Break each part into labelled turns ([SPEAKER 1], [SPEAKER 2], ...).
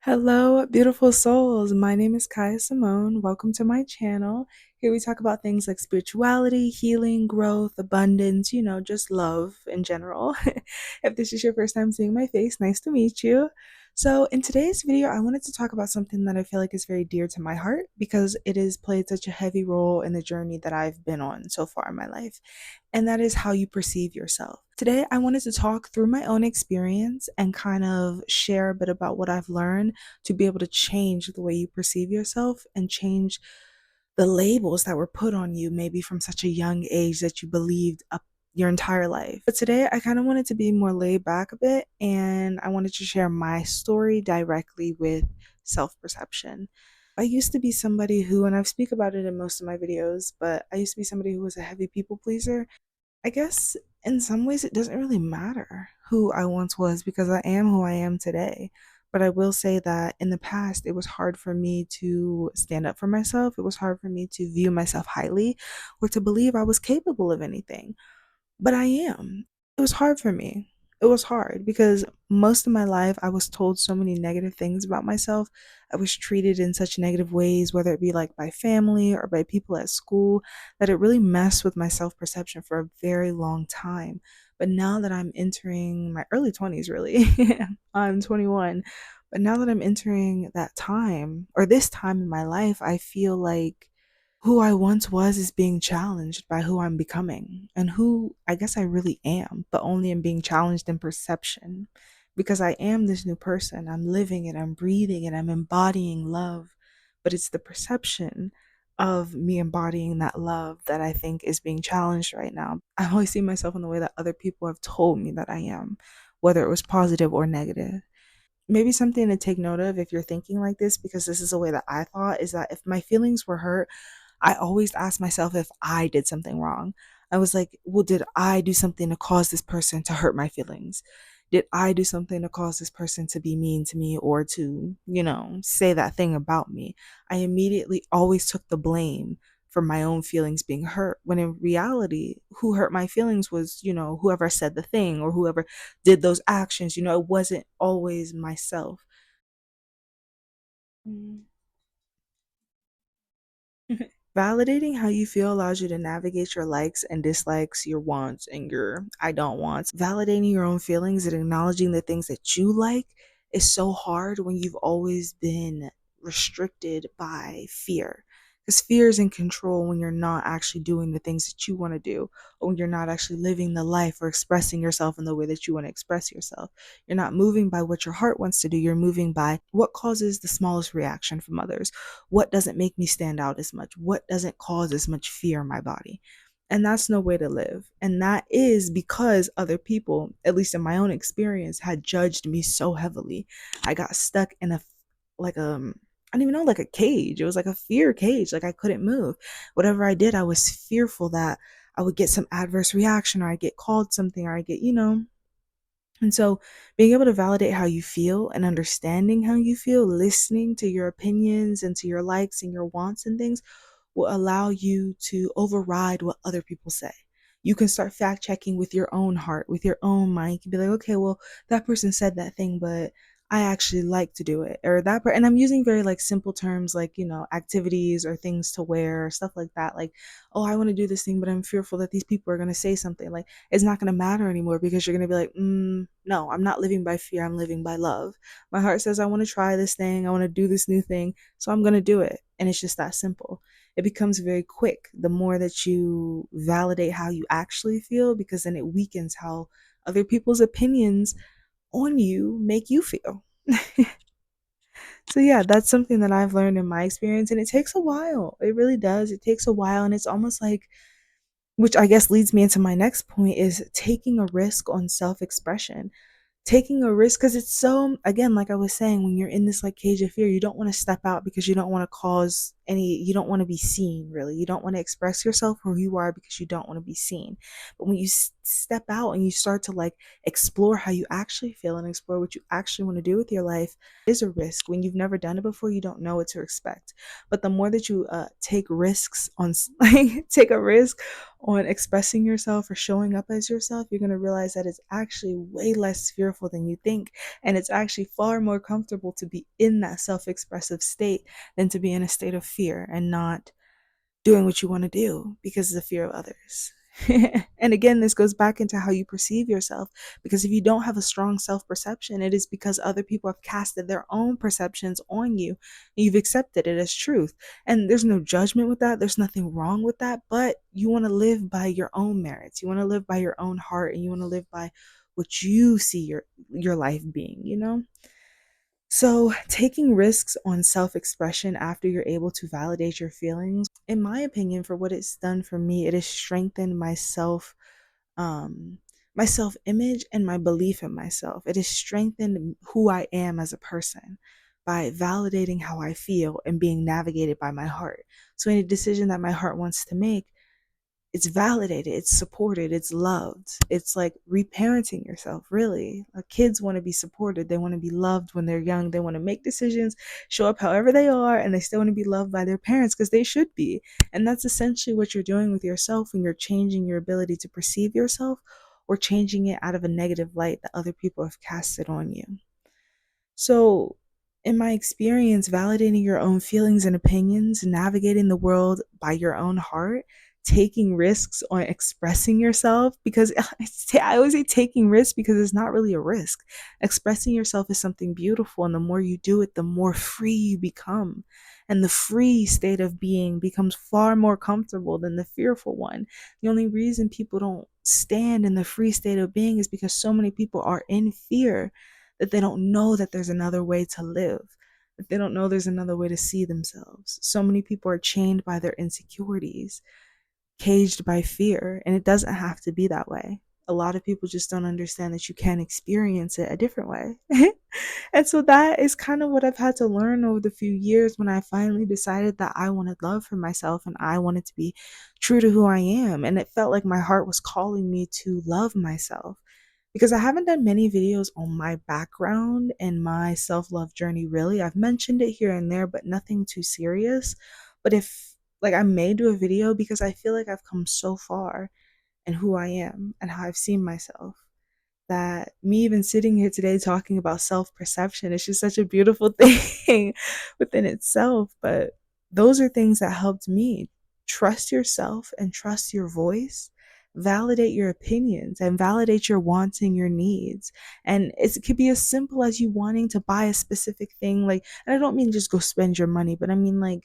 [SPEAKER 1] Hello, beautiful souls. My name is Kaya Simone. Welcome to my channel. Here we talk about things like spirituality, healing, growth, abundance, just love in general. If this is your first time seeing my face, nice to meet you. So, in today's video, I wanted to talk about something that I feel like is very dear to my heart because it has played such a heavy role in the journey that I've been on so far in my life, and that is how you perceive yourself. Today, I wanted to talk through my own experience and kind of share a bit about what I've learned to be able to change the way you perceive yourself and change the labels that were put on you, maybe from such a young age that you believed up your entire life. But today, I kind of wanted to be more laid back a bit and I wanted to share my story directly with self perception. I used to be somebody who, and I speak about it in most of my videos, but I used to be somebody who was a heavy people pleaser. I guess in some ways it doesn't really matter who I once was because I am who I am today. But I will say that in the past, it was hard for me to stand up for myself. It was hard for me to view myself highly or to believe I was capable of anything. But I am. It was hard for me. It was hard because most of my life I was told so many negative things about myself. I was treated in such negative ways, whether it be like by family or by people at school, that it really messed with my self perception for a very long time. But now that I'm entering my early 20s, really, I'm 21. But now that I'm entering that time or this time in my life, I feel like who I once was is being challenged by who I'm becoming and who I guess I really am, but only am being challenged in perception because I am this new person. I'm living it, I'm breathing it, I'm embodying love, but it's the perception of me embodying that love that I think is being challenged right now. I always see myself in the way that other people have told me that I am, whether it was positive or negative. Maybe something to take note of if you're thinking like this, because this is a way that I thought, is that if my feelings were hurt, I always ask myself if I did something wrong. I was like, well, did I do something to cause this person to hurt my feelings? Did I do something to cause this person to be mean to me or to, say that thing about me? I immediately always took the blame for my own feelings being hurt, when in reality, who hurt my feelings was, whoever said the thing or whoever did those actions. It wasn't always myself. Mm. Validating how you feel allows you to navigate your likes and dislikes, your wants and your I don't wants. Validating your own feelings and acknowledging the things that you like is so hard when you've always been restricted by fear. Because fear is in control when you're not actually doing the things that you want to do, or when you're not actually living the life or expressing yourself in the way that you want to express yourself. You're not moving by what your heart wants to do, you're moving by what causes the smallest reaction from others. What doesn't make me stand out as much? What doesn't cause as much fear in my body? And that's no way to live. And that is because other people, at least in my own experience, had judged me so heavily. I got stuck in like I don't even know, like a cage. It was like a fear cage. Like I couldn't move. Whatever I did, I was fearful that I would get some adverse reaction or I get called something or I get, and so, being able to validate how you feel and understanding how you feel, listening to your opinions and to your likes and your wants and things will allow you to override what other people say. You can start fact checking with your own heart, with your own mind. You can be like, okay, well, that person said that thing, but I actually like to do it. Or and I'm using very like simple terms like, activities or things to wear, or stuff like that. Like, oh, I want to do this thing, but I'm fearful that these people are going to say something. Like, it's not going to matter anymore because you're going to be like, no, I'm not living by fear. I'm living by love. My heart says, I want to try this thing. I want to do this new thing. So I'm going to do it. And it's just that simple. It becomes very quick the more that you validate how you actually feel, because then it weakens how other people's opinions on you make you feel. So yeah, that's something that I've learned in my experience, and it takes a while. It really does. It takes a while, and it's almost like, which I guess leads me into my next point, is taking a risk on self-expression. Taking a risk, because it's so, again, like I was saying, when you're in this like cage of fear, you don't want to step out because you don't want to cause you don't want to be seen, really. You don't want to express yourself who you are because you don't want to be seen. But when you step out and you start to like explore how you actually feel and explore what you actually want to do with your life, it is a risk. When you've never done it before, you don't know what to expect. But the more that you take risks on like take a risk on expressing yourself or showing up as yourself, you're going to realize that it's actually way less fearful than you think. And it's actually far more comfortable to be in that self expressive state than to be in a state of fear and not doing what you want to do because of the fear of others. And again, this goes back into how you perceive yourself, because if you don't have a strong self perception, it is because other people have casted their own perceptions on you and you've accepted it as truth. And there's no judgment with that, there's nothing wrong with that, but you want to live by your own merits, you want to live by your own heart, and you want to live by what you see your life being, you know? So, taking risks on self expression after you're able to validate your feelings, in my opinion, for what it's done for me, it has strengthened um, my self image and my belief in myself. It has strengthened who I am as a person by validating how I feel and being navigated by my heart. So, any decision that my heart wants to make, it's validated, it's supported, it's loved. It's like reparenting yourself, really. Like kids want to be supported, they want to be loved when they're young, they want to make decisions, show up however they are, and they still want to be loved by their parents because they should be. And that's essentially what you're doing with yourself when you're changing your ability to perceive yourself or changing it out of a negative light that other people have casted on you. So, in my experience, validating your own feelings and opinions, navigating the world by your own heart, taking risks on expressing yourself, because I always say taking risks because it's not really a risk. Expressing yourself is something beautiful, and the more you do it, the more free you become. And the free state of being becomes far more comfortable than the fearful one. The only reason people don't stand in the free state of being is because so many people are in fear that they don't know that there's another way to live, that they don't know there's another way to see themselves. So many people are chained by their insecurities, caged by fear, and it doesn't have to be that way. A lot of people just don't understand that you can experience it a different way. And so that is kind of what I've had to learn over the few years when I finally decided that I wanted love for myself and I wanted to be true to who I am. And it felt like my heart was calling me to love myself, because I haven't done many videos on my background and my self love journey, really. I've mentioned it here and there, but nothing too serious. But if, like, I may do a video because I feel like I've come so far in who I am and how I've seen myself, that me even sitting here today talking about self perception is just such a beautiful thing within itself. But those are things that helped me trust yourself and trust your voice, validate your opinions and validate your wants and your needs. And it could be as simple as you wanting to buy a specific thing, like, and I don't mean just go spend your money, but I mean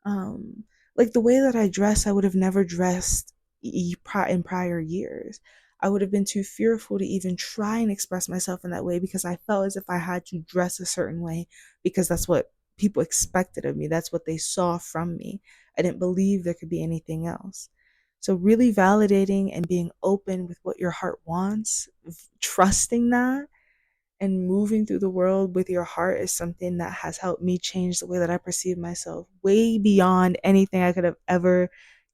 [SPEAKER 1] um like the way that I dress, I would have never dressed in prior years. I would have been too fearful to even try and express myself in that way because I felt as if I had to dress a certain way because that's what people expected of me. That's what they saw from me. I didn't believe there could be anything else. So, really validating and being open with what your heart wants, trusting that, and moving through the world with your heart is something that has helped me change the way that I perceive myself way beyond anything I could have ever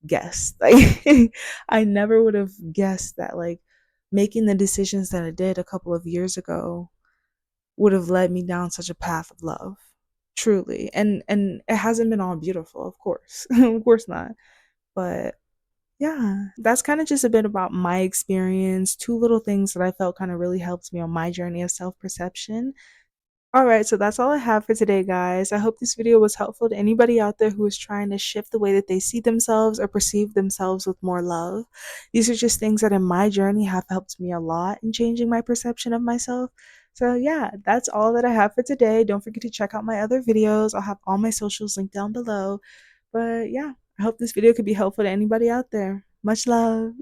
[SPEAKER 1] guessed. Like, I never would have guessed that, like, making the decisions that I did a couple of years ago would have led me down such a path of love. Truly. And it hasn't been all beautiful, of course. Of course not. But yeah, that's kind of just a bit about my experience. Two little things that I felt kind of really helped me on my journey of self perception. All right, so that's all I have for today, guys. I hope this video was helpful to anybody out there who is trying to shift the way that they see themselves or perceive themselves with more love. These are just things that in my journey have helped me a lot in changing my perception of myself. So, yeah, that's all that I have for today. Don't forget to check out my other videos. I'll have all my socials linked down below. But yeah, I hope this video could be helpful to anybody out there. Much love.